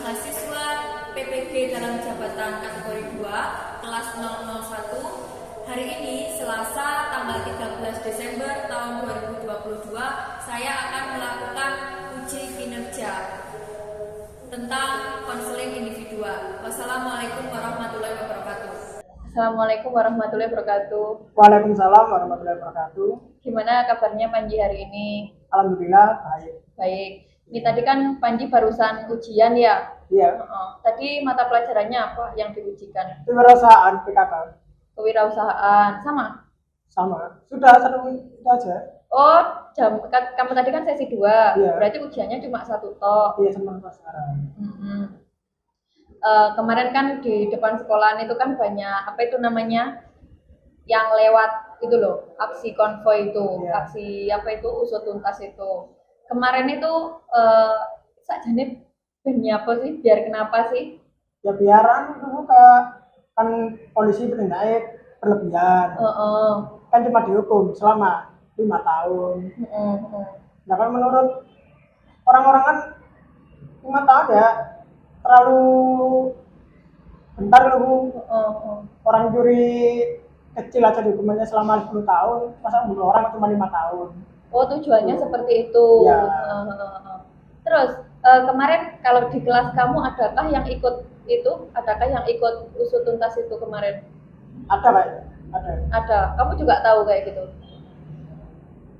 mahasiswa PPG dalam jabatan kategori 2 kelas 001. Hari ini Selasa tanggal 13 Desember tahun 2022 saya akan melakukan uji kinerja tentang konseling individual. Wassalamualaikum warahmatullahi wabarakatuh. Assalamualaikum warahmatullahi wabarakatuh. Waalaikumsalam warahmatullahi wabarakatuh. Gimana kabarnya Panji hari ini? Alhamdulillah baik. Baik. Ini tadi kan Panji barusan ujian ya? Iya. Tadi mata pelajarannya apa yang diujikan? Kewirausahaan PKK. Kewirausahaan sama? Sama. Sudah satu itu aja. Oh, kamu tadi kan sesi 2. Iya. Berarti ujiannya cuma 1 tok. Iya, sama sekarang. Kemarin kan di depan sekolahan itu kan banyak apa itu namanya yang lewat itu loh, aksi konvoi itu, Iya. aksi apa itu usut tuntas itu. Kemarin itu sakjane bennya apa sih? Biar kenapa sih? Ya biaran dulu ke kan polisi bertindak berlebihan. Kan cuma dihukum selama 5 tahun. Nah kan menurut orang-orang kan 5 tahun ya terlalu bentar loh. Orang curi kecil aja hukumannya selama 10 tahun, masa bunuh orang cuma 5 tahun. Oh, tujuannya seperti itu. Ya. Terus kemarin kalau di kelas kamu adakah yang ikut itu? Adakah yang ikut usut tuntas itu kemarin? Ada Pak? Ada. Ada. Kamu juga tahu kayak gitu?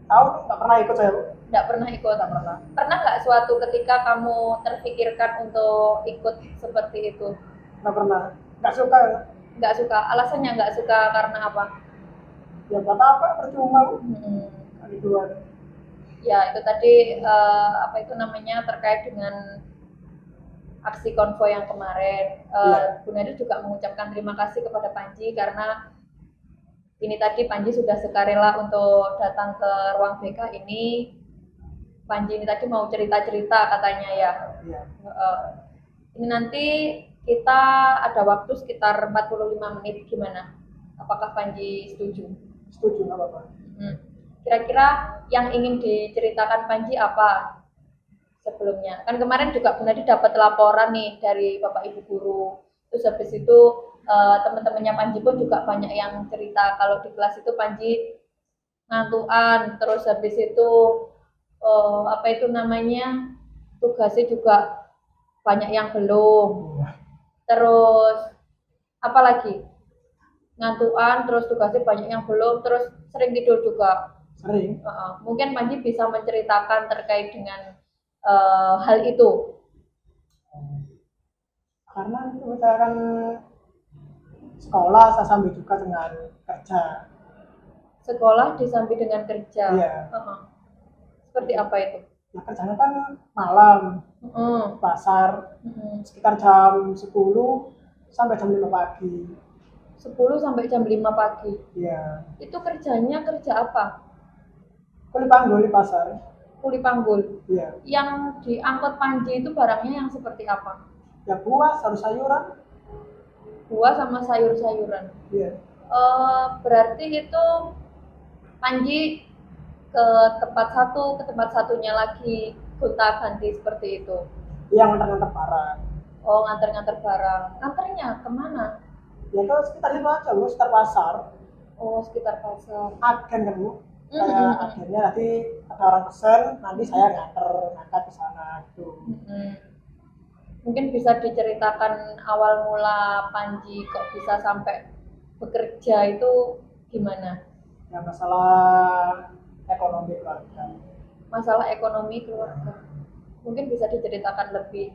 Tahu nggak pernah ikut saya. Nggak pernah ikut? Nggak pernah. Pernah nggak suatu ketika kamu terpikirkan untuk ikut seperti itu? Nggak pernah. Nggak suka. Nggak suka. Alasannya nggak suka karena apa? Ya buat apa? Percuma. Gituan. Ya itu tadi apa itu namanya terkait dengan aksi konvoi yang kemarin. Bu Nadir juga mengucapkan terima kasih kepada Panji karena ini tadi Panji sudah sukarela untuk datang ke ruang BK ini. Panji ini tadi mau cerita-cerita katanya ya. Iya. Ini nanti kita ada waktu sekitar 45 menit, gimana? Apakah Panji setuju? Setuju, nggak apa-apa. Kira-kira yang ingin diceritakan Panji apa sebelumnya? Kan kemarin juga Bu Nadir dapat laporan nih dari Bapak Ibu Guru. Terus habis itu teman-temannya Panji pun juga banyak yang cerita kalau di kelas itu Panji ngantuan, terus habis itu apa itu namanya tugasnya juga banyak yang belum, terus apa lagi ngantuan, terus tugasnya banyak yang belum, terus sering tidur juga. Sering. Mungkin Panji bisa menceritakan terkait dengan hal itu. Karena itu saya kan sekolah saya sambil juga dengan kerja. Sekolah disambi dengan kerja. Iya. Seperti apa itu? Ya kerjanya kan malam, pasar, sekitar jam 10 sampai jam 5 pagi. 10 sampai jam 5 pagi. Iya. Itu kerjanya kerja apa? Kuli panggul di pasar. Kuli panggul. Iya. Yang diangkut Panji itu barangnya yang seperti apa? Ya buah, sayur-sayuran. Buah sama sayur-sayuran. Iya. Berarti itu Panji ke tempat satu, ke tempat satunya lagi gonta-ganti seperti itu. Iya, ngantar-ngantar barang. Oh, nganter-nganter barang. Nganternya kemana? Ya ke sekitar itu aja Bu, sekitar pasar. Oh, sekitar pasar. Agen kan Bu. Kayak agennya nanti ada orang pesen, nanti saya ngangkat ke sana gitu. Mungkin bisa diceritakan awal mula Panji kok bisa sampai bekerja itu gimana? Ya masalah ekonomi keluarga. Masalah ekonomi keluarga. Mungkin bisa diceritakan lebih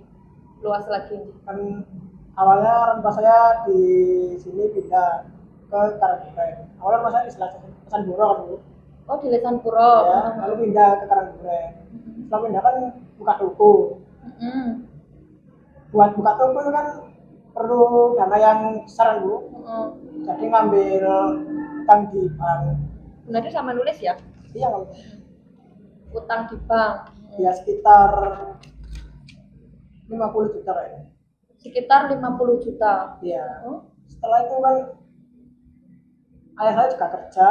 luas lagi. Kan awalnya orang tua saya di sini pindah ke Karangduren. Awalnya orang tua saya di Lesan Puro kan Bu. Oh, di Lesan Puro. Ya, lalu pindah ke Karangduren. Setelah pindah kan buka toko. Buat buka toko itu kan perlu dana yang besar Bu. Jadi ngambil utang di bank. Benar sama nulis ya? Iya kalau Utang di bank. ya sekitar 50 juta kayaknya. Sekitar 50 juta. Iya. Setelah itu kan ayah saya juga kerja.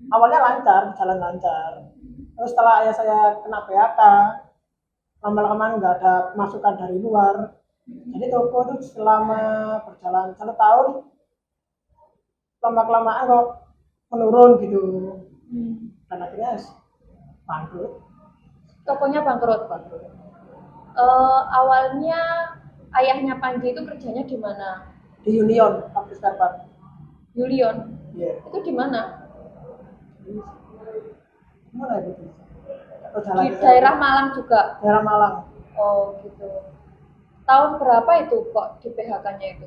Awalnya lancar, jalan lancar. Terus setelah ayah saya kena PHK, lama-lama nggak ada masukan dari luar. Jadi toko itu selama berjalan 1 tahun lama-kelamaan kok menurun gitu. Dan akhirnya bangkrut. Tokonya bangkrut. Bangkrut. Awalnya ayahnya Panji itu kerjanya di mana? Di Union, pabrik spare part. Yulion. Iya. Itu di mana? Mana itu? Di daerah Malang juga. Daerah Malang. Oh gitu. Tahun berapa itu kok di PHK-nya itu?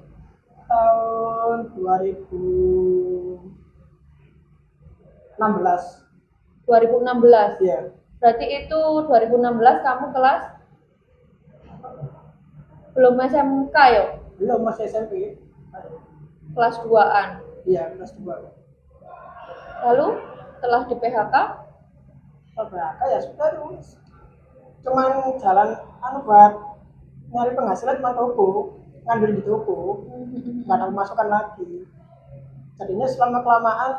Tahun 2016. 2016. Iya. Berarti itu 2016 kamu kelas belum SMK ya? Belum, masih SMP. Kelas 2-an. Iya, kelas 2. Lalu setelah di PHK, Berapa ya sudah terus. Cuman jalan buat nyari penghasilan cuma toko, ngambil di toko, nggak ada pemasukan lagi. Jadinya selama kelamaan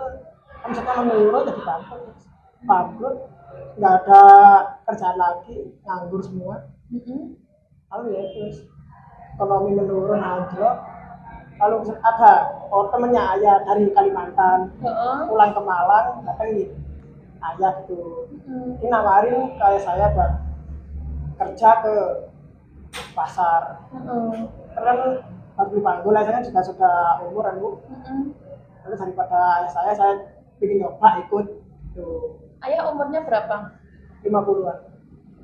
omsetnya menurun jadi bangkrut. Bangkrut, nggak ada kerjaan lagi, nganggur semua. Lalu ya terus ekonomi menurun aja. Lalu ada temennya ayah dari Kalimantan pulang ke Malang, datengin ayah gitu. Ini nawarin kayak saya buat kerja ke pasar. Karena waktu dipanggil saya juga sudah umur Bu. Lalu daripada ayah saya bikin nyoba ikut tuh. Ayah umurnya berapa? 50-an.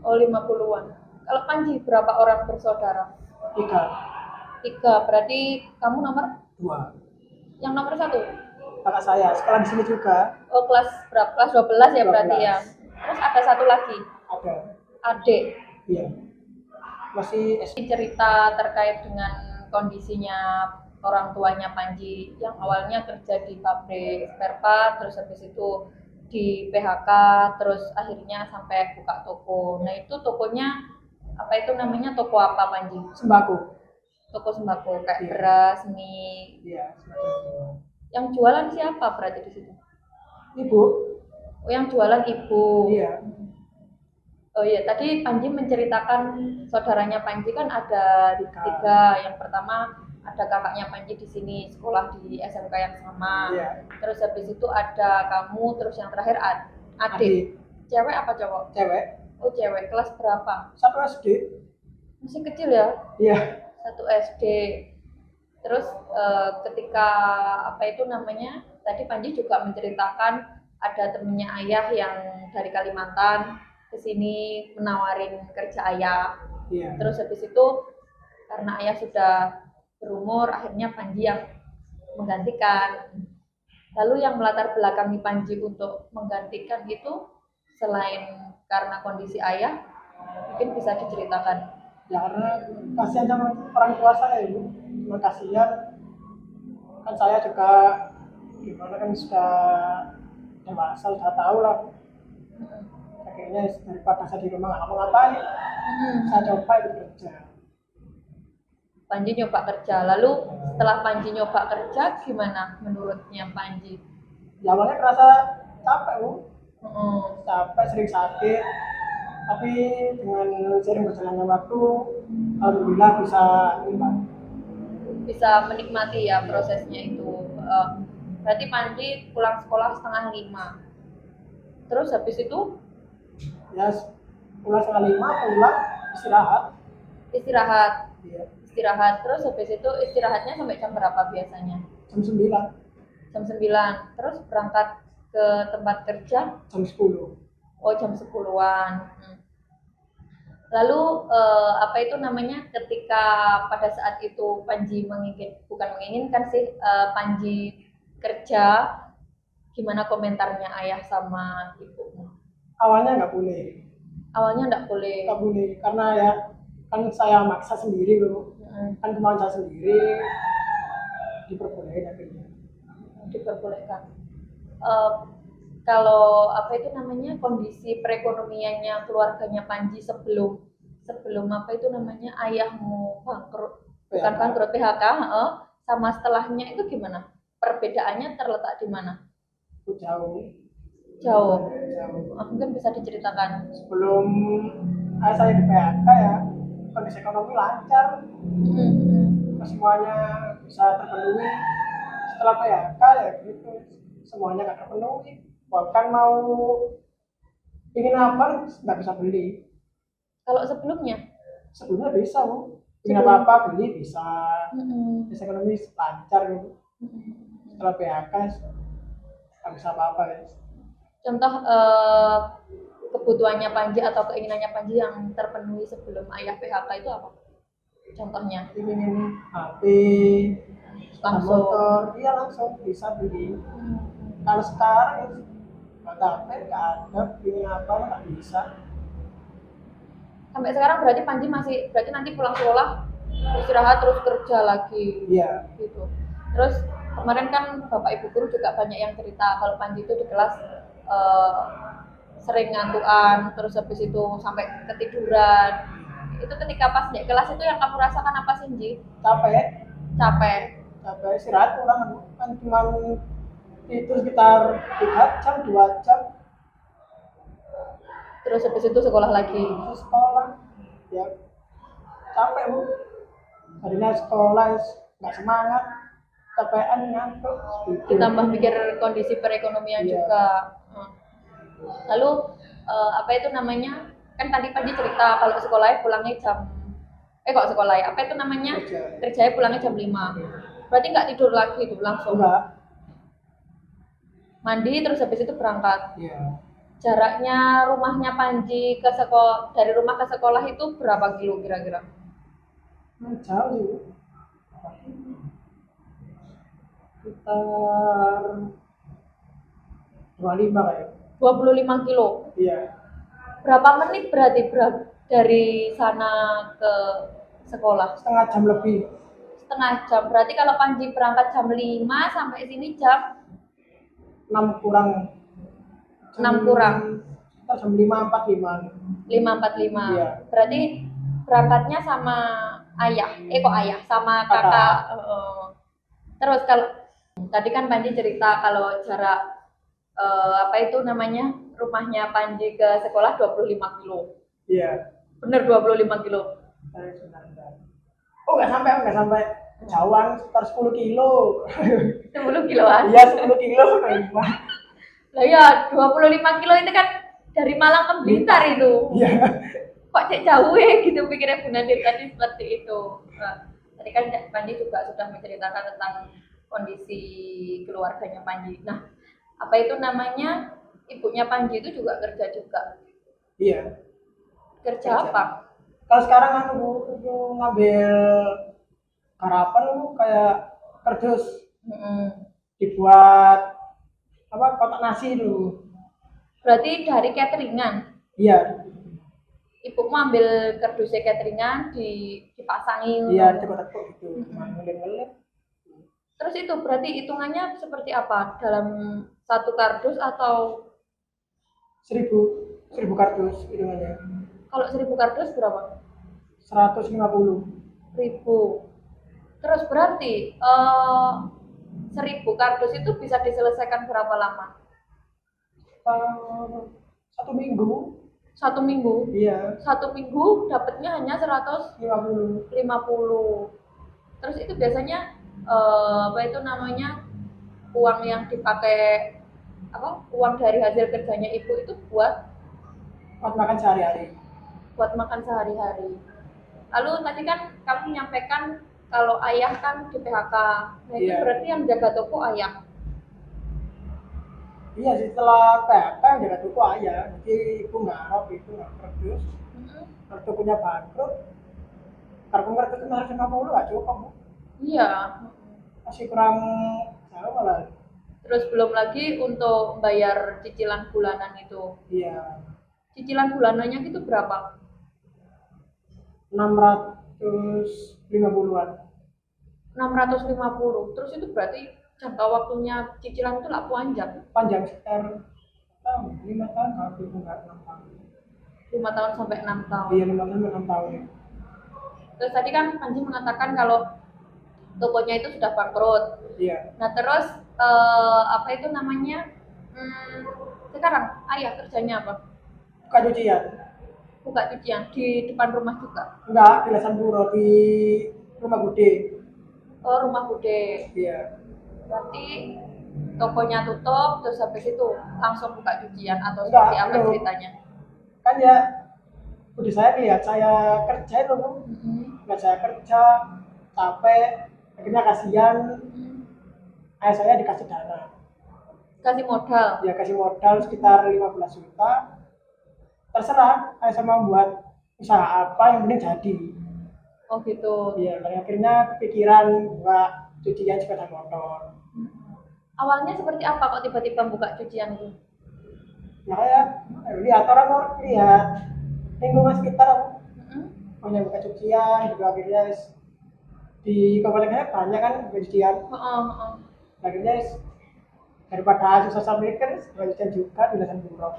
Oh 50-an. Kalau Panji berapa orang bersaudara? 3. Berarti kamu nomor? 2. Yang nomor 1? Kakak saya sekolah di sini juga. Oh kelas berapa? Kelas 12 ya 12. berarti ya. Terus ada satu lagi? Ada. Adik. Iya. Masih Cerita terkait dengan kondisinya orang tuanya Panji yang awalnya kerja di pabrik spare part, terus habis itu di PHK, terus akhirnya sampai buka toko. Nah itu tokonya apa itu namanya, toko apa Panji? sembako. Toko sembako kayak Iya. beras, mie. Iya, sembako. Yang jualan siapa berarti di situ? Ibu. Oh yang jualan ibu. Iya. Oh iya, tadi Panji menceritakan saudaranya Panji kan ada 3. Yang pertama ada kakaknya Panji di sini sekolah di SMK yang sama. Iya. Terus habis itu ada kamu, terus yang terakhir adik. Cewek apa cowok? Cewek. Oh cewek, kelas berapa? 1 SD. Masih kecil ya? Iya. 1 SD. Terus ketika apa itu namanya? Tadi Panji juga menceritakan ada temennya ayah yang dari Kalimantan ke sini menawarin kerja ayah. Iya. Terus habis itu karena ayah sudah berumur, akhirnya Panji yang menggantikan. Lalu yang melatar belakangi Panji untuk menggantikan itu selain karena kondisi ayah, mungkin bisa diceritakan. Ya karena kasihan sama orang tua saya Ibu. Cuma kasihan kan saya juga gimana kan sudah dewasa, sudah tahu lah. Akhirnya daripada saya di rumah nggak ngapa-ngapain, saya coba itu kerja. Panji nyoba kerja. Lalu setelah Panji nyoba kerja, gimana menurutnya Panji? Ya awalnya kerasa capek Bu. Capek, sering sakit. Tapi dengan sering berjalannya waktu, alhamdulillah bisa imbang. Bisa menikmati ya prosesnya itu. Berarti Panji pulang sekolah 4:30. Terus habis itu Ya pulang 4:30, pulang istirahat. Iya. Istirahat. Terus habis itu istirahatnya sampai jam berapa biasanya? Jam 9. Jam 9. Terus berangkat ke tempat kerja? Jam 10. Oh jam 10-an. Lalu apa itu namanya, ketika pada saat itu Panji bukan menginginkan sih, Panji kerja, gimana komentarnya ayah sama ibu? Awalnya nggak boleh. Awalnya nggak boleh. Nggak boleh karena ya kan saya maksa sendiri loh. Kan kemauan saya sendiri diperbolehkan akhirnya. Diperbolehkan. Kalau apa itu namanya, kondisi perekonomiannya keluarganya Panji sebelum apa itu namanya, ayahmu bangkrut, bukan bangkrut, PHK, sama setelahnya itu gimana? Perbedaannya terletak di mana? Jauh. Jauh. Mungkin bisa diceritakan. Sebelum saya di PHK ya, kondisi ekonomi lancar, semuanya bisa terpenuhi. Setelah PHK ya gitu, semuanya nggak terpenuhi. Bahkan mau ingin apa nggak bisa beli. Kalau sebelumnya Bisa Bu, ingin apa beli bisa. Kondisi ekonomi lancar gitu. Setelah PHK nggak bisa apa-apa ya. contoh kebutuhannya Panji atau keinginannya Panji yang terpenuhi sebelum ayah PHK itu apa? Contohnya Ingin HP, sepeda Langsung. motor, iya langsung bisa beli. Kalau sekarang nggak ada HP, nggak ada, ingin apa nggak bisa. sampai sekarang berarti Panji masih berarti nanti pulang sekolah istirahat terus kerja lagi. Iya. Gitu. Terus kemarin kan Bapak Ibu guru juga banyak yang cerita kalau Panji itu di kelas sering ngantukan, terus habis itu sampai ketiduran. Itu ketika pas di kelas itu yang kamu rasakan apa sih, Ji? Capek, Capek. istirahat kurang kan cuma itu sekitar 3 jam, 2 jam Terus habis itu sekolah lagi. terus sekolah. Ya capek Bu. Harinya sekolah nggak semangat, capean ngantuk. Gitu. Ditambah pikir kondisi perekonomian Iya. juga. Lalu apa itu namanya? Kan tadi Panji cerita kalau sekolahnya pulangnya kok sekolah ya? Apa itu namanya? Kerjanya pulangnya jam 5. Berarti nggak tidur lagi tuh langsung. Enggak. Mandi terus habis itu berangkat. Iya. Jaraknya rumahnya Panji ke sekolah dari rumah ke sekolah itu berapa kilo kira-kira? Jauh sih Bu. Sekitar 25 kayak. 25 kilo. Iya. Berapa menit berarti dari sana ke sekolah? Setengah jam lebih. Setengah jam. Berarti kalau Panji berangkat jam 5 sampai sini jam 6 kurang. 6 kurang. Kita jam 5.45. 5.45. Iya. Berarti berangkatnya sama ayah. Kok ayah sama kakak. Terus kalau tadi kan Panji cerita kalau jarak apa itu namanya? Rumahnya Panji ke sekolah 25 kilo. Iya. Bener 25 kilo. Oh nggak sampai jauhan, sekitar 10 kilo. 10 kiloan. Iya 10 kilo. Lah ya 25 kilo itu kan dari Malang ke Blitar itu. Iya. Kok cek jauh ya gitu pikirnya Bu Nadir tadi seperti itu. Nah, tadi kan Panji juga sudah menceritakan tentang kondisi keluarganya Panji. Nah, apa itu namanya? Ibunya Panji itu juga kerja juga. Iya. Kerja apa? Kalau sekarang aku ngambil harapan kayak kardus dibuat apa kotak nasi dulu. Berarti dari cateringan. Iya. Ibumu ambil kardusnya cateringan dipasangi. Iya, di kotak gitu. Ngelir-ngelir. Terus itu berarti hitungannya seperti apa? Dalam satu kardus atau 1000 kardus hitungannya. kalau 1000 kardus berapa? 150. 1000. Terus berarti 1000 kardus itu bisa diselesaikan berapa lama? 1 minggu. 1 minggu. Iya. 1 minggu dapatnya hanya 150. 50. Terus itu biasanya apa itu namanya uang yang dipakai uang dari hasil kerjanya ibu itu buat makan sehari-hari. Buat makan sehari-hari. Lalu tadi kan kamu menyampaikan kalau ayah kan di PHK. Nah itu Iya. berarti yang jaga toko ayah. Iya, setelah PHK jaga toko ayah. Jadi ibu ngarep itu nggak kardus. Kalau tokonya bangkrut, kartu kardus 150 nggak cukup Bu. Iya. Masih kurang jauh malah. Terus belum lagi untuk bayar cicilan bulanan itu. Iya. Cicilan bulanannya itu berapa? 650-an. 650. Terus itu berarti jangka waktunya cicilan itu lah panjang. Panjang sekitar 5 tahun kalau itu nggak 6 tahun. 5 tahun sampai 6 tahun. Iya 5 tahun 6 tahun. Terus tadi kan Panji mengatakan kalau tokonya itu sudah bangkrut. Iya. Nah terus apa itu namanya? Sekarang ayah kerjanya apa? Bukan cucian. buka cucian di depan rumah juga? Enggak, di Lesan Puro, di rumah Bude. Oh, rumah bude. Iya. Berarti tokonya tutup, terus habis itu langsung buka cucian atau Enggak, seperti apa belum. ceritanya? Kan ya, Bude saya lihat saya kerja itu, lihat saya kerja, capek, akhirnya kasihan, ayah saya dikasih dana. Kasih modal. Dia kasih modal sekitar 15 juta. Terserah, ayah saya mau buat usaha apa yang penting jadi. Oh gitu. Iya, dan akhirnya kepikiran buat cucian sepeda motor. Awalnya seperti apa kok tiba-tiba buka cucian itu? Ya kayak lihat orang mau lihat lingkungan sekitar punya buka cucian, juga akhirnya di kabupaten saya banyak kan buka cucian. Akhirnya daripada susah mikir, buka cucian juga di Lesan Puro.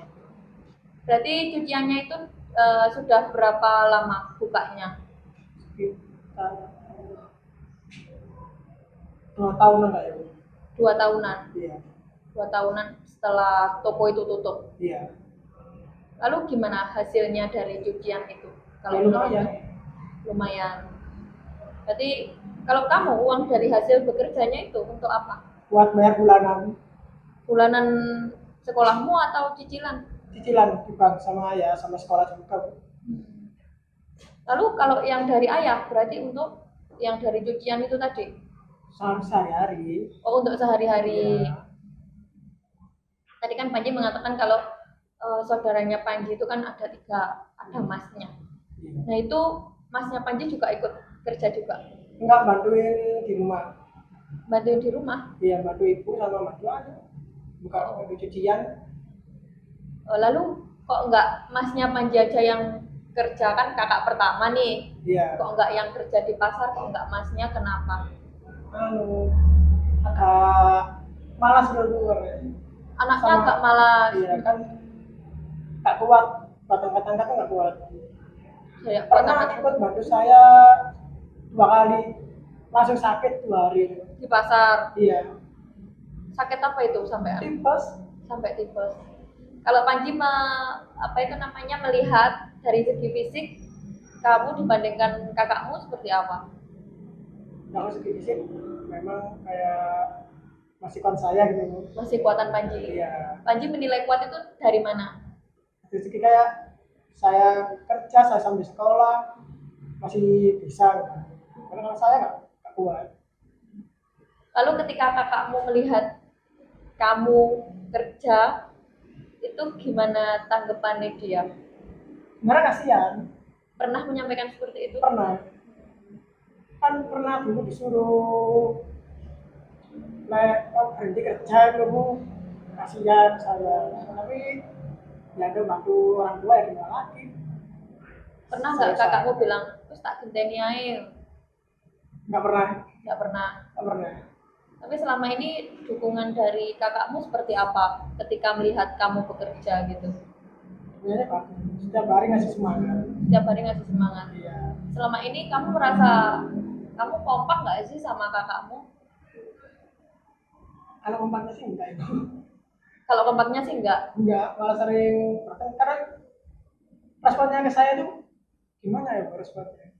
Berarti cuciannya itu sudah berapa lama bukanya? Sekitar 2 tahunan lah ya. 2 tahunan. Iya. 2 tahunan setelah toko itu tutup. Iya. Lalu gimana hasilnya dari cucian itu? Ya, lumayan. Lumayan. Berarti kalau kamu uang dari hasil bekerjanya itu untuk apa? Buat bayar bulanan. Bulanan sekolahmu atau cicilan? Cicilan di bank sama ayah sama sekolah juga. Lalu kalau yang dari ayah berarti untuk yang dari cucian itu tadi? Sehari-hari. Oh, untuk sehari-hari. Iya. Tadi kan Panji mengatakan kalau saudaranya Panji itu kan ada 3, ada masnya. Iya. Nah itu masnya Panji juga ikut kerja juga? Enggak, bantuin di rumah. Bantuin di rumah? Iya, bantu ibu sama mertua aja. Buka cucian. Lalu kok enggak masnya Panji aja yang kerja, kan kakak pertama nih? Iya. Kok enggak yang kerja di pasar, kok enggak masnya, kenapa? Agak malas keluar. Anaknya agak malas. Iya kan, tak kuat, batang-batang kan nggak kuat. Saya Pernah ikut bantu saya 2 kali, langsung sakit 2 hari. di pasar. Iya. Sakit apa itu sampai Tipes. sampai tipes? Kalau Panji apa itu namanya, melihat dari segi fisik kamu dibandingkan kakakmu seperti apa? Kalau segi fisik memang kayak masih kuat saya gitu. Masih kuatan Panji. Iya. Panji menilai kuat itu dari mana? Dari segi kayak saya kerja, saya sambil sekolah masih bisa. Karena kalau saya nggak kuat. Lalu ketika kakakmu melihat kamu kerja, itu gimana tanggapannya dia? Sebenarnya kasihan. Pernah menyampaikan seperti itu? Pernah. Kan pernah dulu disuruh berhenti kerja dulu, kasihan saya. Tapi ya ada bantu orang tua ya gimana lagi. Pernah nggak kakakmu bilang, terus tak genteni aja? Nggak pernah. Nggak pernah. Nggak pernah. Tapi selama ini dukungan dari kakakmu seperti apa ketika melihat kamu bekerja gitu? Sebenarnya Pak, setiap hari ngasih semangat. Setiap hari ngasih semangat. Iya. Selama ini kamu merasa kamu kompak nggak sih sama kakakmu? Kalau kompaknya sih enggak itu. Kalau kompaknya sih enggak. Enggak, malah sering karena responnya ke saya tuh gimana ya responnya?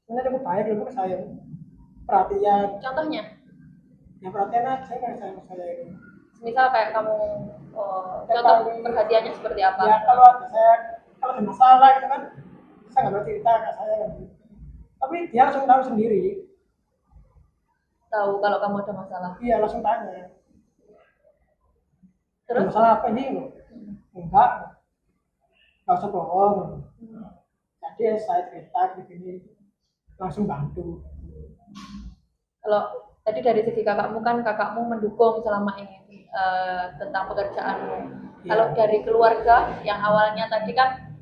Sebenarnya cukup baik dulu ke saya. Perhatian. Contohnya? Ya perhatian aja sama saya itu. Misal kayak kamu, contoh perhatiannya seperti apa? Ya kalau ada masalah gitu kan, saya nggak mau cerita ke saya kan. Tapi dia langsung tahu sendiri. Tahu kalau kamu ada masalah. Iya, langsung tanya. Terus? Ada masalah apa ini? Enggak usah bohong. Jadi saya cerita begini, langsung bantu. Kalau tadi dari segi kakakmu kan kakakmu mendukung selama ini tentang pekerjaanmu. Ya. Kalau dari keluarga yang awalnya tadi kan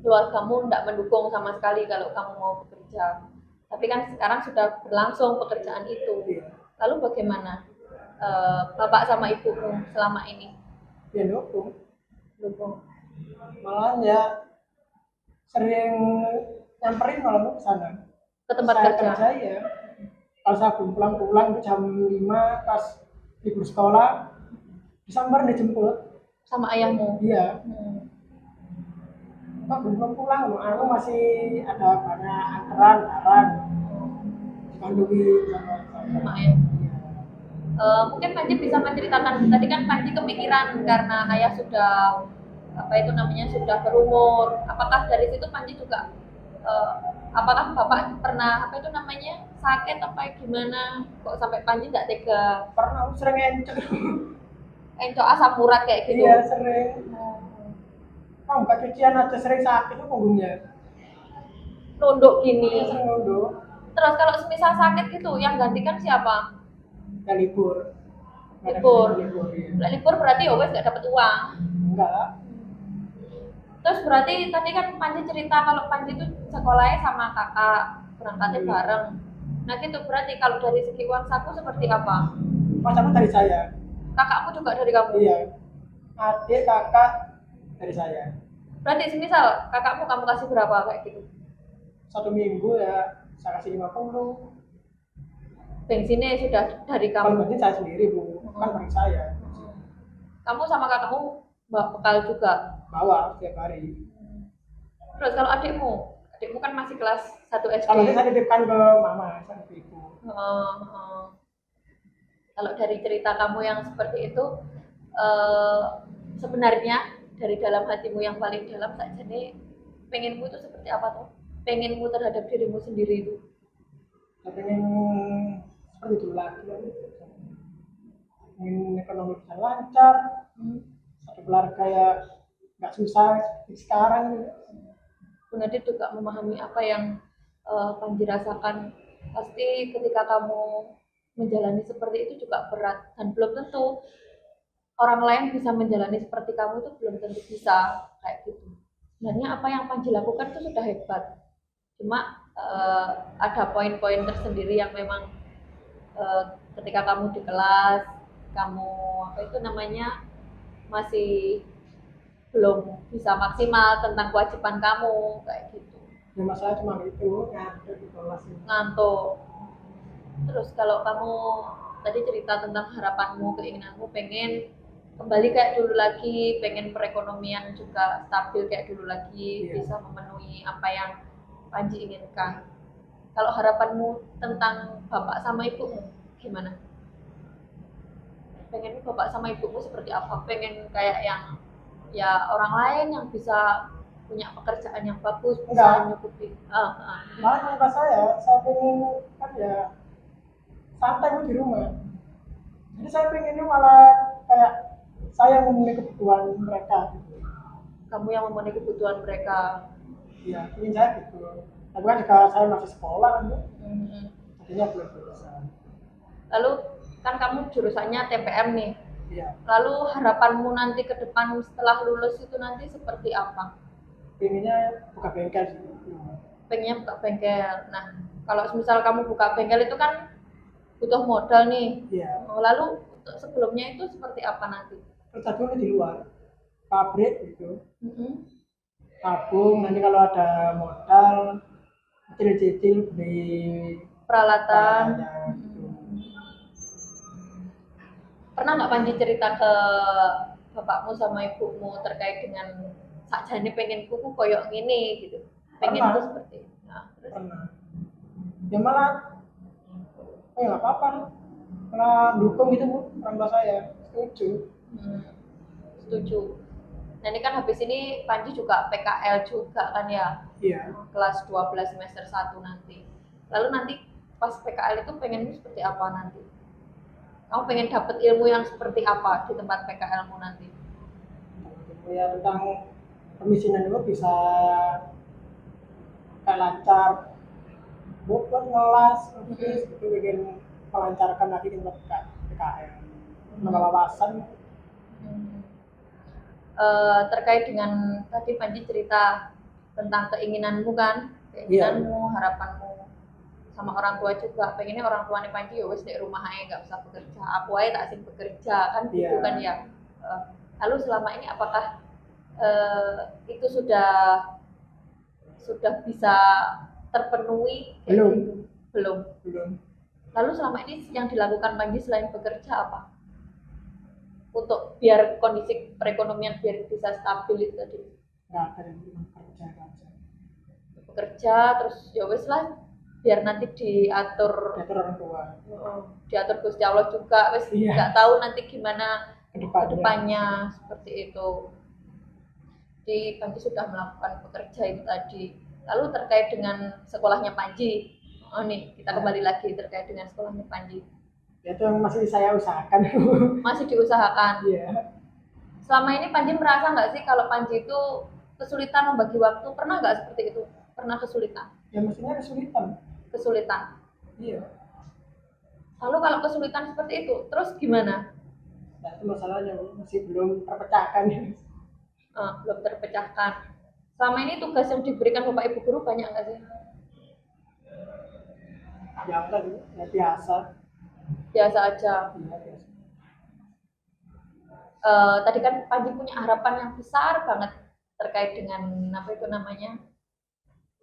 keluargamu tidak mendukung sama sekali kalau kamu mau bekerja. Tapi kan sekarang sudah berlangsung pekerjaan itu. Ya. Lalu bagaimana bapak sama ibumu selama ini? Ya dukung. Dukung. Malahan ya sering nyamperin malam ke sana. Ke tempat saya kerja. Ya. Kalau saya pulang itu jam 5 pas libur sekolah, disambar dijemput Sama ayahmu? iya. Kok belum pulang? Aku masih ada banyak antaran barang dikandungi sama Sama ya. Mungkin Panji bisa menceritakan, tadi kan Panji kepikiran karena ayah sudah apa itu namanya sudah berumur. Apakah dari situ Panji juga apakah bapak pernah apa itu namanya sakit apa gimana kok sampai Panji nggak tega pernah aku sering encok. encok asam urat kayak gitu? Iya sering. Kamu buka cucian aja sering sakit tuh punggungnya. Nunduk Iya gini. sering nunduk. Terus kalau semisal sakit gitu yang gantikan siapa? Ya libur. Libur. Iya. Lah libur berarti ya wes nggak dapat uang. Enggak. Terus berarti tadi kan Panji cerita kalau Panji itu sekolahnya sama kakak, berangkatnya bareng. Nah gitu berarti kalau dari segi uang saku seperti apa? Macamnya dari saya. Kakakmu juga dari kamu? Iya. Adik kakak dari saya. Berarti semisal kakakmu kamu kasih berapa kayak gitu? 1 minggu ya saya kasih 50. Bensinnya sudah dari Kalau kamu? bensin saya sendiri bu, kan bareng saya. Kamu sama kakakmu bawa bekal juga? Bawa setiap hari. Terus kalau adikmu? Adikmu kan masih kelas 1 SD. Kalau saya titipkan ke mama, saya ke ibu. Kalau dari cerita kamu yang seperti itu, sebenarnya dari dalam hatimu yang paling dalam saja nih, pengenmu itu seperti apa tuh? Pengenmu terhadap dirimu sendiri itu? Saya pengen seperti itu lagi. Ingin ekonomi bisa lancar, satu keluarga ya nggak susah seperti sekarang. Bunda Dit juga memahami apa yang Panji rasakan. Pasti ketika kamu menjalani seperti itu juga berat dan belum tentu orang lain bisa menjalani seperti kamu itu belum tentu bisa kayak gitu. Sebenarnya apa yang Panji lakukan itu sudah hebat. Cuma ada poin-poin tersendiri yang memang ketika kamu di kelas, kamu apa itu namanya masih belum bisa maksimal tentang kewajiban kamu kayak gitu. Ya masalah cuma itu, ngantuk di kelas. Ngantuk. Terus kalau kamu tadi cerita tentang harapanmu, keinginanmu pengen kembali kayak dulu lagi, pengen perekonomian juga stabil kayak dulu lagi, bisa memenuhi apa yang Panji inginkan. Kalau harapanmu tentang bapak sama ibumu gimana? Pengen bapak sama ibumu seperti apa? Pengen kayak yang ya orang lain yang bisa punya pekerjaan yang bagus, bisa nyukupi. Malah kata saya pengen kan ya santai di rumah. Jadi saya pengennya malah kayak saya memenuhi kebutuhan mereka. Kamu yang memenuhi kebutuhan mereka. Iya, ingin saya gitu. Tapi kan juga saya masih sekolah kan, jadinya belum bisa. Lalu kan kamu jurusannya TPM nih. Iya. Lalu harapanmu nanti ke depan setelah lulus itu nanti seperti apa? Pengennya buka bengkel sih. Pengennya buka bengkel. Nah, kalau misal kamu buka bengkel itu kan butuh modal nih. Iya. Lalu untuk sebelumnya itu seperti apa nanti? Kerja dulu di luar, pabrik gitu. Tabung, nanti kalau ada modal, cicil-cicil beli peralatan. Gitu. Pernah nggak Panji cerita ke bapakmu sama ibumu terkait dengan sakjane pengen kuku koyok gini gitu? Pengen tuh seperti itu. Nah, terus? Pernah. Ya malah, nggak apa-apa, malah dukung gitu bu, orang tua saya setuju. Setuju. Nah ini kan habis ini Panji juga PKL juga kan ya? Iya. Kelas 12 semester 1 nanti. Lalu nanti pas PKL itu pengenmu seperti apa nanti? Kamu pengen dapat ilmu yang seperti apa di tempat PKL-mu nanti? Ya tentang pemisinan itu bisa kayak lancar, buat ngelas, itu bikin melancarkan lagi di tempat PKL. Nambah wawasan. Terkait dengan tadi Panji cerita tentang keinginanmu kan, keinginanmu, harapanmu sama orang tua juga. Pengennya orang tuanya Panji ya wes di rumah aja nggak usah bekerja, aku aja tak asing bekerja kan gitu kan ya. Lalu selama ini apakah itu sudah bisa terpenuhi? Belum. Lalu selama ini yang dilakukan Panji selain bekerja apa? Untuk biar kondisi perekonomian biar bisa stabil itu tadi. Nggak ada yang kerja. bekerja, terus ya wis lah biar nanti diatur orang tua. diatur Gusti Allah juga, wis Iya. nggak tahu nanti gimana Kedepannya. kedepannya seperti itu. Jadi Panji sudah melakukan bekerja itu tadi. Lalu terkait dengan sekolahnya Panji, oh nih kita kembali lagi terkait dengan sekolahnya Panji. Ya, itu yang masih saya usahakan. Masih diusahakan. Iya. Selama ini Panji merasa nggak sih kalau Panji itu kesulitan membagi waktu? Pernah nggak seperti itu? Pernah kesulitan? Ya mestinya kesulitan. Kesulitan. Iya. Lalu kalau kesulitan seperti itu, terus gimana? Nah, itu masalahnya masih belum terpecahkan. Belum terpecahkan. Selama ini tugas yang diberikan Bapak Ibu guru banyak nggak sih? Ya enggak, ya biasa. Biasa aja. Iya, biasa. Tadi kan Panji punya harapan yang besar banget terkait dengan apa itu namanya?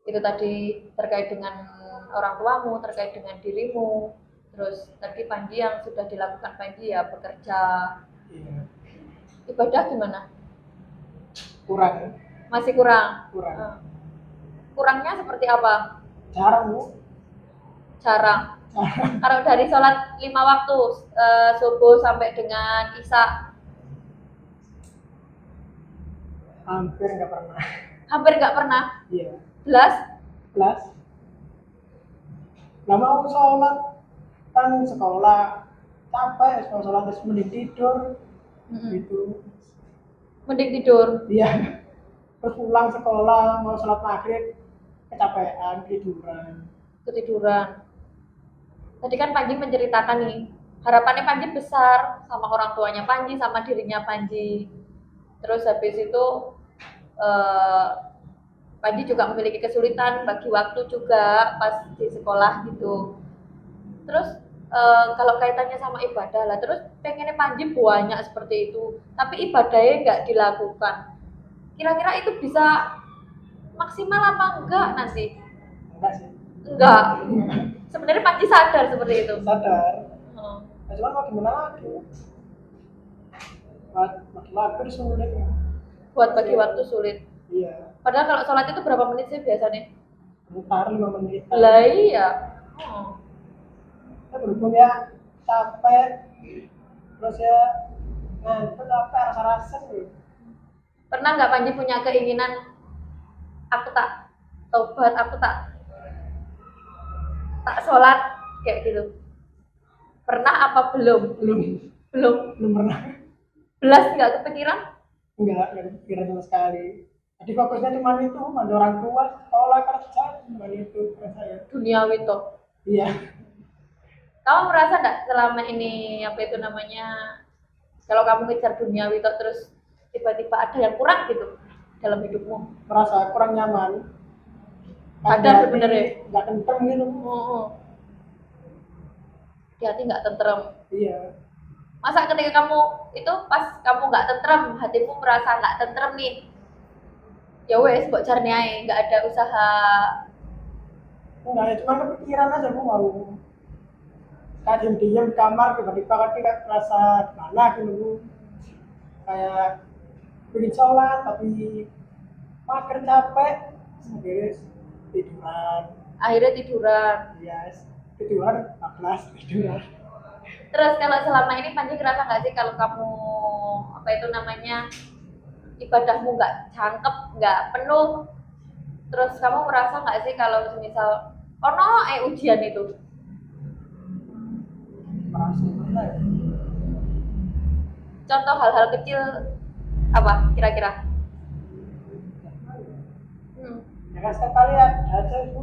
Itu tadi terkait dengan orang tuamu, terkait dengan dirimu. Terus tadi Panji yang sudah dilakukan Panji ya bekerja. Iya. Ibadah gimana? Kurang. Masih kurang. Kurang. Kurangnya seperti apa? Jarang, Bu. Jarang. Kalau dari sholat 5 waktu subuh sampai dengan isya Hampir nggak pernah. hampir nggak pernah. Iya. Belas. Nggak mau sholat, kan sekolah capek, kalau sholat terus mending tidur. Gitu. Mending tidur. Iya. Terus pulang sekolah mau sholat maghrib kecapean, Ketiduran. Tadi kan Panji menceritakan nih, harapannya Panji besar sama orang tuanya Panji, sama dirinya Panji. Terus habis itu Panji juga memiliki kesulitan bagi waktu juga pas di sekolah gitu. Terus kalau kaitannya sama ibadah lah, terus pengennya Panji banyak seperti itu, tapi ibadahnya nggak dilakukan. Kira-kira itu bisa maksimal apa enggak nanti? Enggak sih. Enggak. Sebenarnya Panji sadar seperti itu. Sadar. Nah, cuman mau gimana lagi? Bagi waktu sulit. Buat bagi waktu sulit. Iya. Padahal kalau sholat itu berapa menit sih biasanya? Bentar 5 menit. Lah iya. Ya berhubung ya capek, terus ya ngantuk capek rasa-rasa gitu. Pernah nggak Panji punya keinginan aku tak tobat, aku tak sholat kayak gitu? Pernah apa belum? Belum pernah. Belas nggak kepikiran? Enggak kepikiran sama sekali. Jadi fokusnya cuma itu, ada orang tua, sekolah, kerja, cuma itu saya. Duniawi toh. Iya. Kamu merasa nggak selama ini apa itu namanya, kalau kamu ngejar duniawi toh terus tiba-tiba ada yang kurang gitu dalam hidupmu? Merasa kurang nyaman. Ada sebenarnya. Nggak tentrem gitu. Di hati nggak tentrem. Iya. Masa ketika kamu itu pas kamu nggak tentrem, hatimu merasa nggak tentrem nih, ya wes buat cari aja, nggak ada usaha. Enggak, ya cuma kepikiran aja aku mau kayak diam-diam di kamar, tiba-tiba kan kayak merasa gimana gitu Bu. Kayak pengen sholat tapi mager capek, terus tiduran. Akhirnya tiduran. Yes, tiduran 14 tiduran. Terus kalau selama ini Panji ngerasa nggak sih kalau kamu apa itu namanya ibadahmu nggak cangkep, nggak penuh, terus kamu merasa nggak sih kalau misal ujian itu? Merasa mana ya? Contoh hal-hal kecil apa kira-kira? Ya kan setiap kali ada aja itu.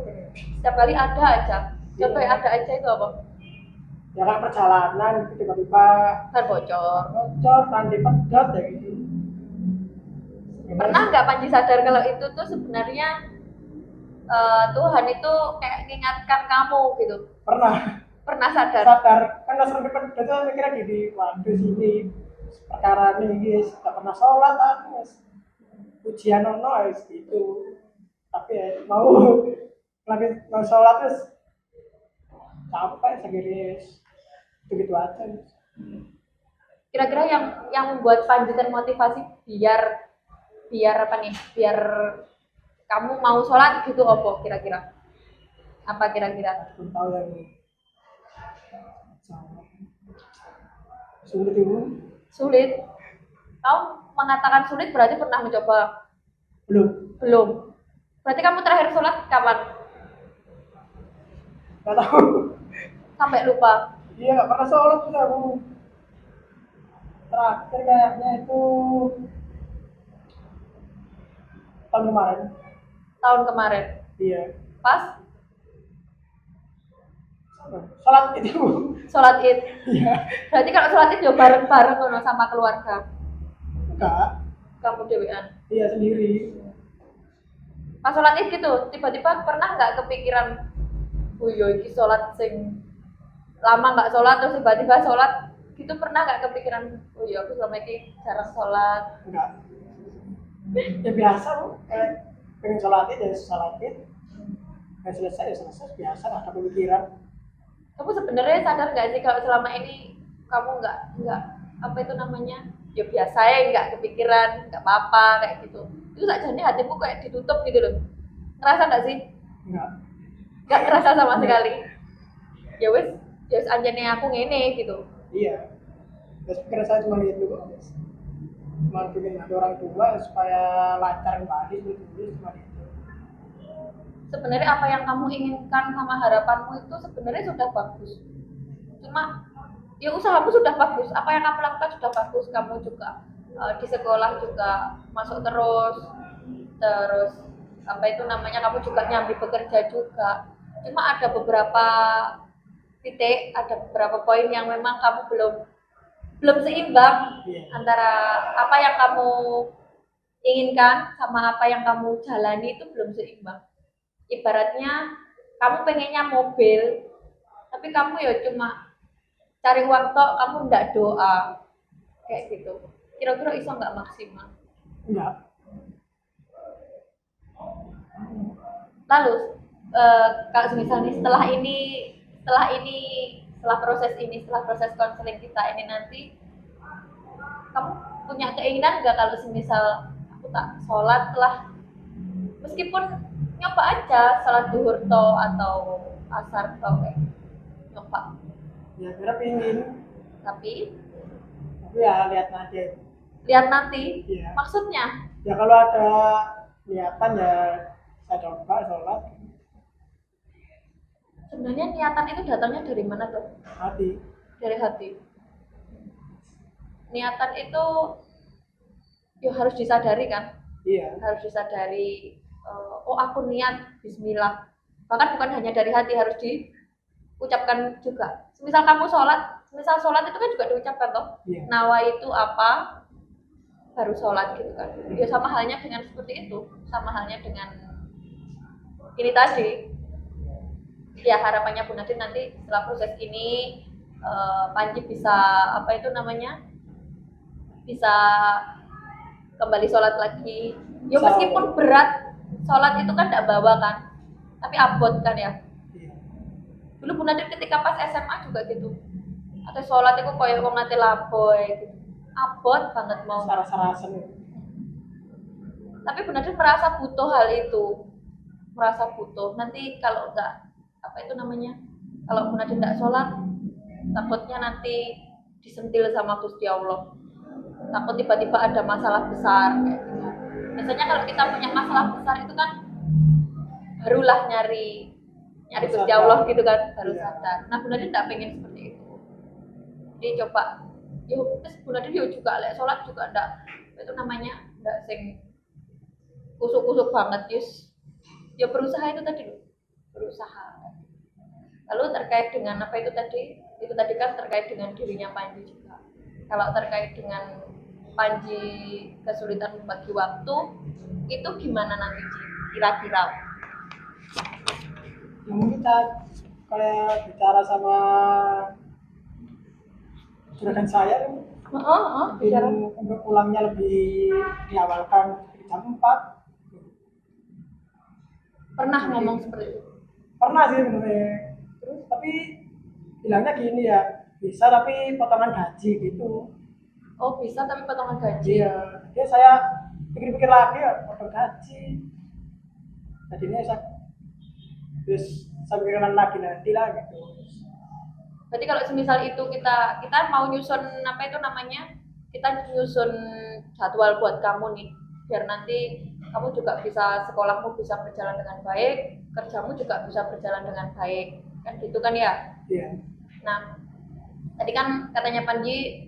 Setiap kali ada aja. Contoh yang ada aja itu apa? Ya kan perjalanan tiba-tiba Ban bocor. nanti pedot ya gitu. Pernah nggak Panji sadar kalau itu tuh sebenarnya Tuhan itu kayak mengingatkan kamu gitu? Pernah sadar? Kan nggak sering pedot tuh mikirnya gini, waduh sini perkara nih guys, nggak pernah sholat guys, ujian guys gitu. Tapi ya mau lagi mau sholat terus capek segiris begitu aja. Kira-kira yang membuat Panji termotivasi biar apa nih? Biar kamu mau sholat gitu apa kira-kira? Apa kira-kira? Belum tahu yang sulit itu. Sulit. Kamu mengatakan sulit berarti pernah mencoba? Belum. Belum. Berarti kamu terakhir sholat kapan? Nggak tahu. Sampai lupa. Iya, nggak pernah sholat tuh aku. Terakhir kayaknya itu tahun kemarin. Tahun kemarin. Iya. Pas Sholat itu. sholat Id. Iya. Berarti kalau sholat Id ya bareng-bareng ngono sama keluarga. Enggak. Kamu dewean. Iya sendiri. Pas sholat Id gitu, tiba-tiba pernah nggak kepikiran, yo iki sholat sing lama nggak sholat terus tiba-tiba sholat gitu, pernah nggak kepikiran, oh iya aku selama ini jarang sholat? Enggak. Ya biasa loh, kayak pengen sholatin ya sholatin, nggak selesai ya selesai, biasa nggak ada pemikiran. Kamu sebenarnya sadar nggak sih kalau selama ini kamu nggak apa itu namanya, ya biasa ya nggak kepikiran, nggak apa-apa kayak gitu. Itu sajane hatimu kayak ditutup gitu loh. Ngerasa nggak sih? Enggak. Nggak ngerasa sama sekali. Ya wes anjane aku ngene gitu. Iya. Terus pikiran saya cuma itu kok. Cuma pengen ada orang tua supaya lancar kembali dulu cuma itu. Sebenarnya apa yang kamu inginkan sama harapanmu itu sebenarnya sudah bagus. Cuma ya usahamu sudah bagus, apa yang kamu lakukan sudah bagus. Kamu juga di sekolah juga masuk terus apa itu namanya, kamu juga nyambi bekerja juga. Cuma ada beberapa titik, ada beberapa poin yang memang kamu belum seimbang antara apa yang kamu inginkan sama apa yang kamu jalani, itu belum seimbang. Ibaratnya kamu pengennya mobil, tapi kamu ya cuma cari uang tok, kamu ndak doa kayak gitu. Kira-kira iso nggak maksimal? Enggak. Lalu kalau misalnya setelah proses konseling kita ini nanti, kamu punya keinginan nggak kalau semisal aku tak sholat lah, meskipun nyoba aja sholat duhur to atau asar to kayak nyoba, Ya kira pingin. tapi Ya lihat nanti. Iya. Maksudnya Ya kalau ada niatan ya saya coba sholat. sebenarnya niatan itu datangnya dari mana tuh? Hati. Dari hati. Niatan itu ya harus disadari kan? Iya. Harus disadari, oh aku niat bismillah. Bahkan bukan hanya dari hati, harus diucapkan juga. Misal kamu sholat itu kan juga diucapkan toh. Iya. Nawa itu apa? Baru sholat gitu kan. Ya sama halnya dengan seperti itu, sama halnya dengan ini tadi. Ya harapannya Bu Nadir nanti setelah proses ini Panji bisa apa itu namanya, bisa kembali sholat lagi. Ya meskipun berat, sholat itu kan tidak bawa kan, tapi abot kan ya. Iya. Dulu Bu Nadir ketika pas SMA juga gitu, atau sholat itu kayak wong nate laboy gitu, abot banget mau. Sarasa-rasen. Tapi Bu Nadir merasa butuh hal itu, merasa butuh. Nanti kalau enggak apa itu namanya, kalau Bu Nadir enggak sholat, takutnya nanti disentil sama Gusti Allah. Takut tiba-tiba ada masalah besar kayak gitu. Biasanya kalau kita punya masalah besar itu kan barulah nyari Gusti Allah gitu kan, baru sadar. Nah Bu Nadir enggak pengen seperti itu. Jadi coba, yuk Bu Nadir yuk juga lek sholat juga enggak itu namanya, enggak sing kusuk-kusuk banget yus. Ya berusaha itu tadi loh, berusaha. Lalu terkait dengan apa itu tadi kan terkait dengan dirinya Panji juga. Kalau terkait dengan Panji kesulitan membagi waktu, itu gimana nanti kira-kira? Ya mungkin kita kayak bicara sama juragan saya Bicara. untuk pulangnya lebih diawalkan jam 4. Pernah ngomong seperti itu? Pernah sih sebenarnya. Terus tapi bilangnya gini ya, bisa tapi potongan gaji gitu. Oh bisa tapi potongan gaji. Iya, ya saya pikir-pikir lagi ya potong gaji. jadinya terus sambil kenalan lagi nanti lah gitu. Berarti kalau semisal itu kita mau nyusun apa itu namanya, kita nyusun jadwal buat kamu nih, biar nanti kamu juga bisa, sekolahmu bisa berjalan dengan baik, kerjamu juga bisa berjalan dengan baik, kan gitu kan ya? Iya. Nah, tadi kan katanya Panji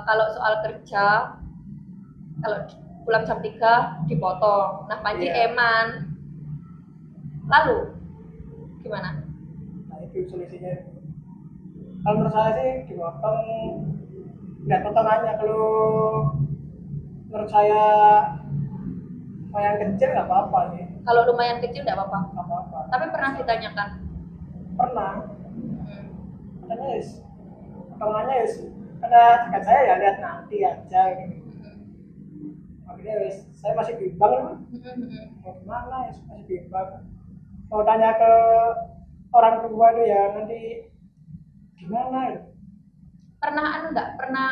kalau soal kerja, kalau pulang jam 3 dipotong. Nah, Panji Iya. eman. Lalu gimana? Nah itu solusinya. Kalau menurut saya sih dipotong, nggak potongannya. Kalau menurut saya yang kecil nggak apa-apa sih, Kalau lumayan kecil enggak apa-apa. nggak apa-apa. Tapi pernah ditanyakan. Pernah, Hmm. katanya potongannya ada dekat saya ya lihat nanti aja gitu. Akhirnya saya masih bimbang, mau gimana ya, masih bimbang. Mau tanya ke orang tua itu ya nanti gimana ya. Pernah enggak? Pernah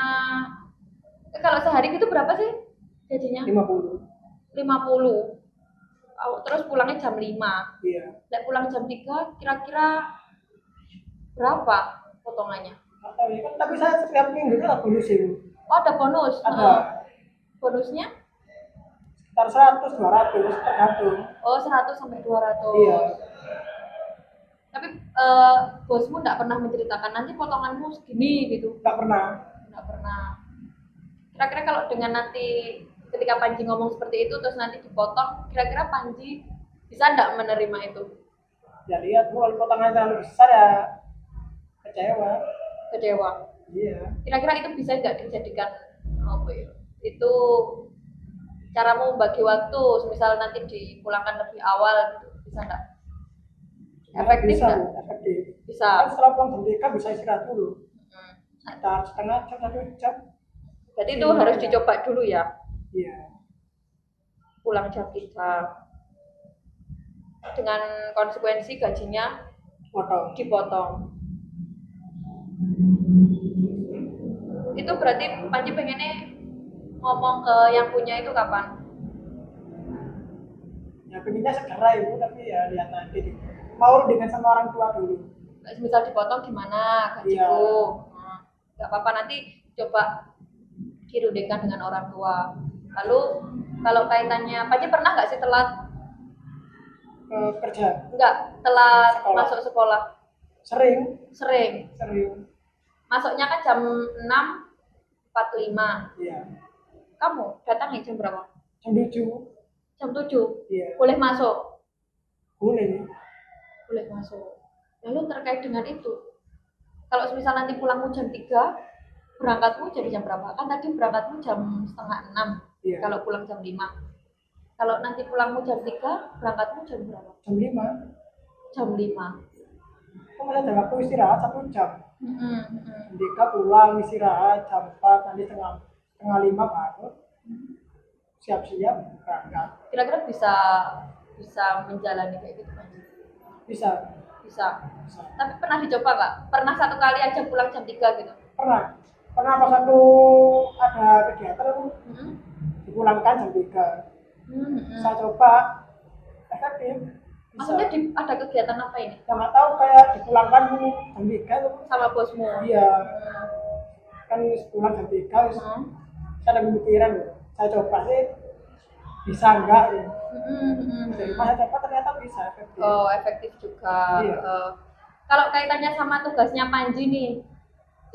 kalau sehari itu berapa sih gajinya? 50. 50. Terus pulangnya jam 5. Iya. Dan pulang jam 3 kira-kira berapa potongannya? Atau ya kan, tapi saya setiap minggu itu ada bonus itu. Oh, ada bonus. Ada Bonusnya? sekitar 100-200 tergantung. Oh, 100 sampai 200. Iya. Tapi bosmu enggak pernah menceritakan nanti potonganmu segini gitu. Nggak pernah. Enggak pernah. Kira-kira kalau dengan nanti ketika Panji ngomong seperti itu terus nanti dipotong, kira-kira Panji bisa enggak menerima itu? Ya lihat, kalau potongan terlalu besar ya kecewa. Kecewa. Iya. Kira-kira itu bisa enggak dijadikan apa ya? Itu caramu membagi waktu, misal nanti dipulangkan lebih awal gitu. Bisa enggak? Efektif bisa, nggak? Bu, efektif. Bisa. Kan setelah pulang jam 3 bisa istirahat dulu. Sekitar setengah jam, 1 jam. Berarti itu harus dicoba dulu ya. Iya. Pulang jam 3 dengan konsekuensi gajinya Potong. dipotong. Itu berarti Panji pengennya ngomong ke yang punya itu kapan? Ya pengennya segera Ibu, tapi ya lihat nanti. Mau dengan sama orang tua dulu. Misal dipotong gimana gajiku? Iya. Nggak apa-apa, nanti coba dirundingkan dengan orang tua. Lalu kalau kaitannya Panji pernah nggak sih telat? Kerja. Enggak, telat Sekolah. masuk sekolah. Sering. Sering. Masuknya kan jam 6.45. Iya. Kamu datangnya jam berapa? Jam 7. Jam 7. Iya. Boleh masuk? Boleh. Boleh masuk. Lalu terkait dengan itu, kalau misal nanti pulangmu jam 3, berangkatmu jadi jam berapa? Kan tadi berangkatmu jam setengah 6. Iya. Kalau pulang jam 5. Kalau nanti pulangmu jam 3, berangkatmu jam berapa? Jam 5. Jam 5. Kok masih ada waktu istirahat 1 jam. Mm-mm. Jam 3 pulang istirahat, jam 4 nanti setengah 5 baru siap-siap berangkat. Kira-kira bisa menjalani kayak gitu kan? Bisa. Bisa. Tapi pernah dicoba nggak? Pernah satu kali aja pulang jam 3 gitu? Pernah pas aku ada kegiatan dipulangkan jam 3. Saya coba, efektif. Bisa. Maksudnya ada kegiatan apa ini? Ya nggak tahu, kayak dipulangkan jam 3 tuh. Sama bosmu? Iya. Kan pulang jam 3 saya ada pemikiran, saya coba sih bisa enggak ya. Dari saya coba ternyata bisa efektif. Oh, efektif juga. Iya. Kalau kaitannya sama tugasnya Panji nih,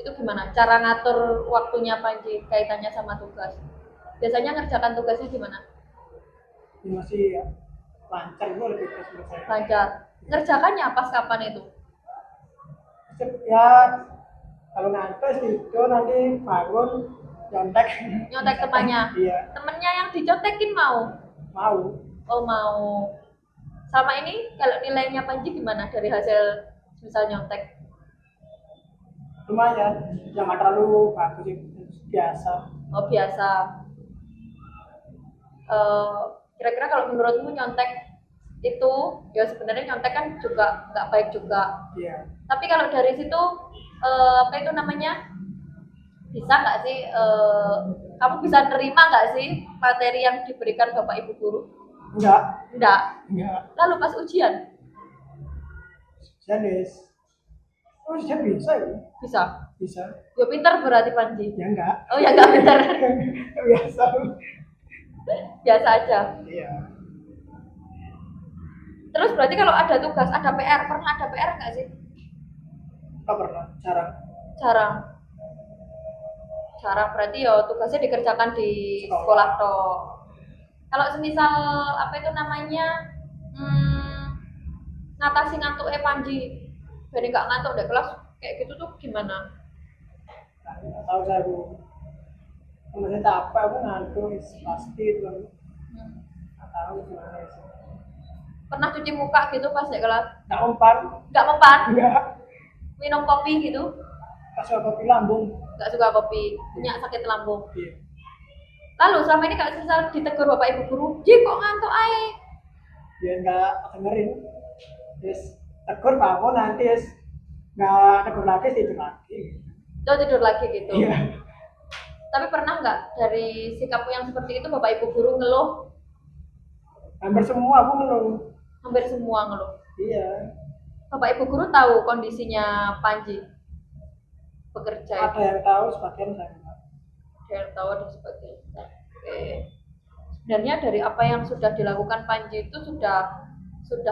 itu gimana? Cara ngatur waktunya Panji kaitannya sama tugas. Biasanya ngerjakan tugasnya gimana? Ini masih lancar, itu lebih terus menurut saya. Lancar. Ngerjakannya pas kapan itu? Ya kalau ngantuk itu nanti bangun nyontek temannya. Iya. Temennya yang dicontekin mau? Oh mau. Selama ini kalau nilainya Panji gimana dari hasil misal nyontek? Lumayan, yang nggak terlalu bagus sih, biasa. Oh biasa. Kira-kira kalau menurutmu nyontek itu, ya sebenarnya nyontek kan juga nggak baik juga. Iya. Tapi kalau dari situ apa itu namanya, bisa nggak sih kamu bisa terima nggak sih materi yang diberikan Bapak Ibu guru? Enggak. Enggak. Enggak. Lalu pas ujian Janis. Oh, dia bisa ya? bisa. Bisa. Ya pintar berarti Panji. Ya enggak. Oh ya enggak pintar. Biasa. Biasa aja. Iya. Terus berarti kalau ada tugas, ada PR, pernah ada PR enggak sih? Enggak pernah. Jarang. Jarang. Jarang berarti ya tugasnya dikerjakan di sekolah toh. Kalau semisal apa itu namanya ngatasi ngantuk Panji, jadi nggak ngantuk di kelas kayak gitu tuh gimana? Nah, nggak tahu saya bu. Kemudian capek aku ngantuk pasti itu kan. Nggak tahu gimana sih. Pernah cuci muka gitu pas di kelas? Nggak mempan. Nggak mempan? Enggak. Minum kopi gitu? Pas kopi lambung. Nggak suka kopi, punya sakit lambung. Iya. Lalu selama ini kalau misal ditegur bapak ibu guru, Ji kok ngantuk ae? Dia nggak dengerin. Terus tegur apa nanti nggak tegur lagi tidur lagi. Lo tidur lagi gitu? Iya. Tapi pernah nggak dari sikapmu yang seperti itu bapak ibu guru ngeluh? Hampir semua aku menung. Hampir semua ngeluh. Iya. Bapak ibu guru tahu kondisinya Panji bekerja. Ada yang tahu, sebagian saya nggak. Ada yang tahu, ada sebagian. Oke. Sebenarnya dari apa yang sudah dilakukan Panji itu sudah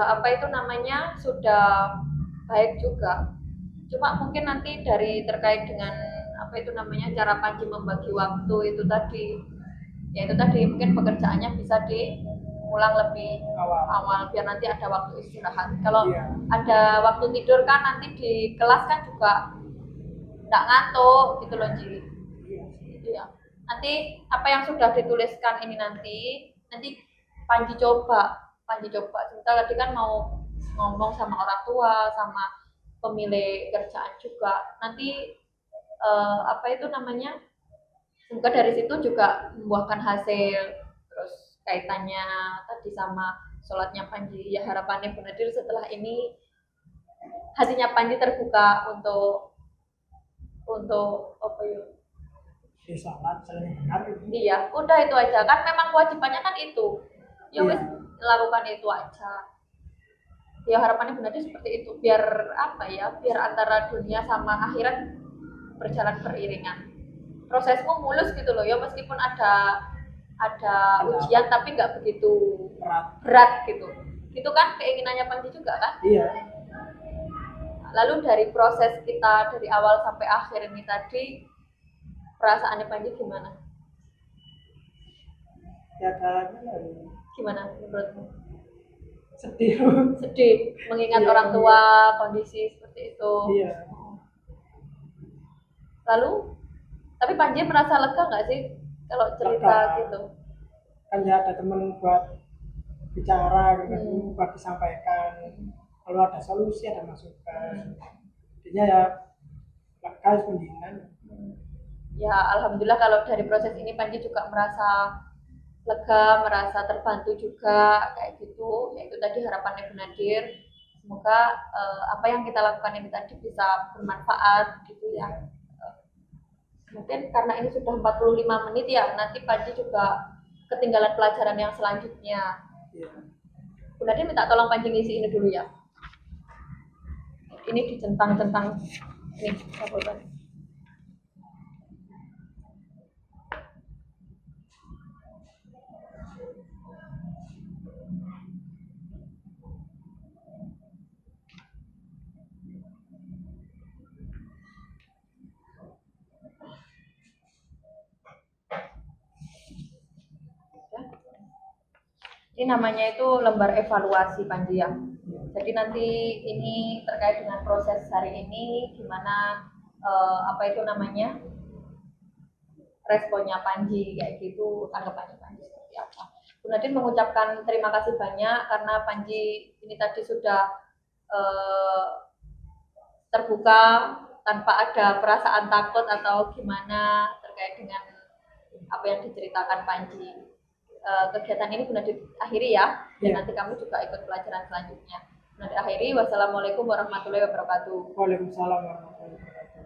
apa itu namanya sudah baik juga. Cuma mungkin nanti dari terkait dengan apa itu namanya cara Panji membagi waktu itu tadi, ya itu tadi mungkin pekerjaannya bisa diulang lebih awal biar nanti ada waktu istirahat. Kalau ada waktu tidur kan nanti di kelas kan juga nggak ngantuk gitu loh Ji. Iya. Nanti apa yang sudah dituliskan ini nanti Panji coba. Sebentar tadi kan mau ngomong sama orang tua, sama pemilik kerjaan juga. Nanti apa itu namanya? Semoga dari situ juga membuahkan hasil. Terus kaitannya tadi sama sholatnya Panji. Ya harapannya Bu Nadir setelah ini hatinya Panji terbuka untuk apa ya? Sholat saling benar. Iya, udah itu aja kan memang kewajibannya kan itu. Ya wis lakukan itu aja. Ya harapannya benar seperti itu biar apa ya? Biar antara dunia sama akhirat berjalan beriringan. Prosesmu mulus gitu loh ya meskipun ada ujian tapi nggak begitu berat gitu. Itu kan keinginannya Panji juga kan? Iya. Lalu dari proses kita dari awal sampai akhir ini tadi perasaannya Panji gimana? Ya kan. Gimana menurutmu? Sedih. Sedih mengingat orang tua kondisi seperti itu. Iya. Lalu tapi Panji merasa lega nggak sih kalau cerita gitu? Kan ya ada teman buat bicara gitu, buat disampaikan. Kalau ada solusi, ada masukan. Jadinya ya lega mendingan. Ya alhamdulillah kalau dari proses ini Panji juga merasa lega, merasa terbantu juga kayak gitu. Yaitu tadi harapannya Bu Nadir. Semoga apa yang kita lakukan ini tadi bisa bermanfaat gitu ya. Mungkin karena ini sudah 45 menit ya, nanti Panji juga ketinggalan pelajaran yang selanjutnya. Bu Nadir minta tolong Panji ngisi ini dulu ya. Ini dicentang-centang ini sahabat. Ini namanya itu lembar evaluasi Panji ya. Jadi nanti ini terkait dengan proses hari ini gimana apa itu namanya responnya Panji kayak gitu, tanggapannya Panji seperti apa. Bu Nadir mengucapkan terima kasih banyak karena Panji ini tadi sudah terbuka tanpa ada perasaan takut atau gimana terkait dengan apa yang diceritakan Panji. Kegiatan ini Bu Nadir akhiri ya, dan nanti kami juga ikut pelajaran selanjutnya. Bu Nadir akhiri, wassalamualaikum warahmatullahi wabarakatuh. Waalaikumsalam warahmatullahi wabarakatuh.